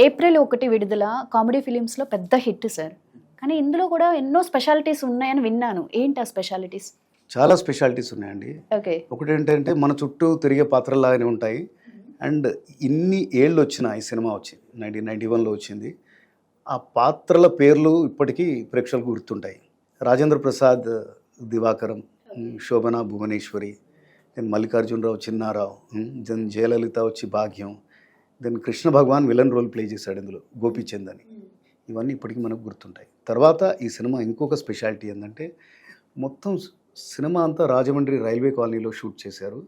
April 1 విడుదల comedy ఫిలిమ్స్లో పెద్ద hit sir. కానీ ఇందులో కూడా ఎన్నో స్పెషాలిటీస్ ఉన్నాయని విన్నాను. ఏంటి ఆ స్పెషాలిటీస్? చాలా స్పెషాలిటీస్ ఉన్నాయండి. ఓకే. ఒకటి ఏంటంటే మన చుట్టూ తిరిగే పాత్రలాగానే ఉంటాయి. అండ్ ఇన్ని ఏళ్ళు వచ్చిన ఈ సినిమా వచ్చి 1991లో వచ్చింది. ఆ పాత్రల పేర్లు ఇప్పటికీ ప్రేక్షకులకు గుర్తుంటాయి. రాజేంద్ర ప్రసాద్ దివాకరం, శోభన భువనేశ్వరి, దెన్ మల్లికార్జునరావు చిన్నారావు, దెన్ జయలలిత వచ్చి భాగ్యం, దెన్ కృష్ణ భగవాన్ విలన్ రోల్ ప్లే చేశాడు ఇందులో, గోపీచంద్ అని. ఇవన్నీ ఇప్పటికీ మనకు గుర్తుంటాయి. తర్వాత ఈ సినిమా ఇంకొక స్పెషాలిటీ ఏంటంటే మొత్తం సినిమా అంతా రాజమండ్రి రైల్వే కాలనీలో షూట్ చేశారు.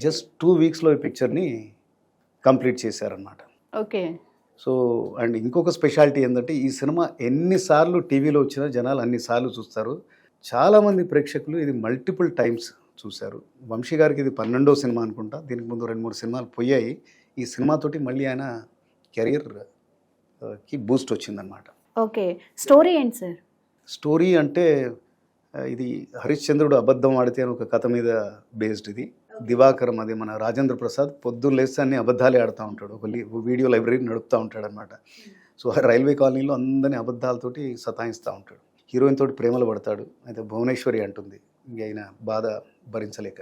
జస్ట్ 2 వీక్స్లో ఈ పిక్చర్ని కంప్లీట్ చేశారనమాట. ఓకే. సో అండ్ ఇంకొక స్పెషాలిటీ ఏంటంటే ఈ సినిమా ఎన్నిసార్లు టీవీలో వచ్చినా జనాలు అన్నిసార్లు చూస్తారు. చాలామంది ప్రేక్షకులు ఇది మల్టిపుల్ టైమ్స్ చూశారు. వంశీ గారికి ఇది 12వ సినిమా అనుకుంటా. దీనికి ముందు 2-3 సినిమాలు పోయాయి. ఈ సినిమాతోటి మళ్ళీ ఆయన కెరియర్కి బూస్ట్ వచ్చిందనమాట. ఓకే. స్టోరీ ఏంటి సార్? స్టోరీ అంటే ఇది హరిశ్చంద్రుడు అబద్ధం ఆడితే అని ఒక కథ మీద బేస్డ్ ఇది. దివాకరం, అది మన రాజేంద్ర ప్రసాద్, పొద్దున్న లేస్తే అన్ని అబద్ధాలే ఆడుతూ ఉంటాడు. ఒక వీడియో లైబ్రరీ నడుపుతూ ఉంటాడు అనమాట. సో రైల్వే కాలనీలో అందరినీ అబద్ధాలతోటి సతాయిస్తూ ఉంటాడు. హీరోయిన్ తోటి ప్రేమలో పడతాడు. అయితే భువనేశ్వరి అంటుంది, ఇంక ఆయన బాధ భరించలేక,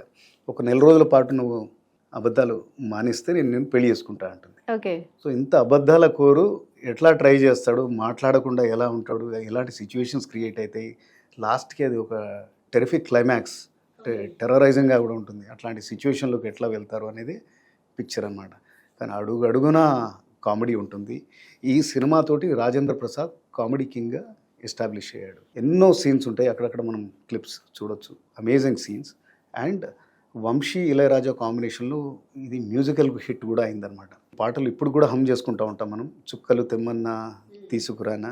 ఒక 1 నెల రోజుల పాటు నువ్వు అబద్ధాలు మానేస్తే నేను పెళ్లి చేసుకుంటా అంటుంది. ఓకే. సో ఇంత అబద్ధాల కోరు ఎట్లా ట్రై చేస్తాడు, మాట్లాడకుండా ఎలా ఉంటాడు, ఎలాంటి సిచ్యువేషన్స్ క్రియేట్ అవుతాయి, లాస్ట్కి అది ఒక టెరిఫిక్ క్లైమాక్స్, టెర్రరైజింగ్గా కూడా ఉంటుంది. అట్లాంటి సిచ్యువేషన్లోకి ఎట్లా వెళ్తారు అనేది పిక్చర్ అన్నమాట. కానీ అడుగు అడుగున కామెడీ ఉంటుంది. ఈ సినిమాతోటి రాజేంద్ర ప్రసాద్ కామెడీ కింగ్గా ఎస్టాబ్లిష్ అయ్యాడు. ఎన్నో సీన్స్ ఉంటాయి, అక్కడక్కడ మనం క్లిప్స్ చూడొచ్చు, amazing scenes. And Vamsi Ilaiyaraaja కాంబినేషన్లో ఇది మ్యూజికల్ హిట్ కూడా అయిందనమాట. పాటలు ఇప్పుడు కూడా హమ్ చేసుకుంటూ ఉంటాం మనం. చుక్కలు తెమ్మన్నా తీసుకురానా,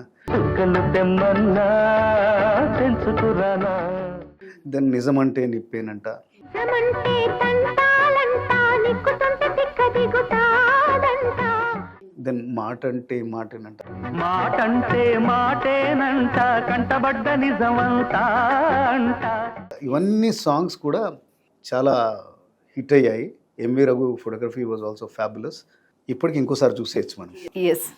దెన్ నిజమంటే నిప్పేనంట, దెన్ మాట అంటే మాటేనంట, మాటంటే మాటేనంట, కంటబడ్డ నిజమంతా అంట. ఇవన్నీ సాంగ్స్ కూడా చాలా హిట్ అయ్యాయి. M V Raghu photography was also fabulous. ఇప్పటికి ఇంకోసారి చూసేయచ్చు మనం. ఎస్.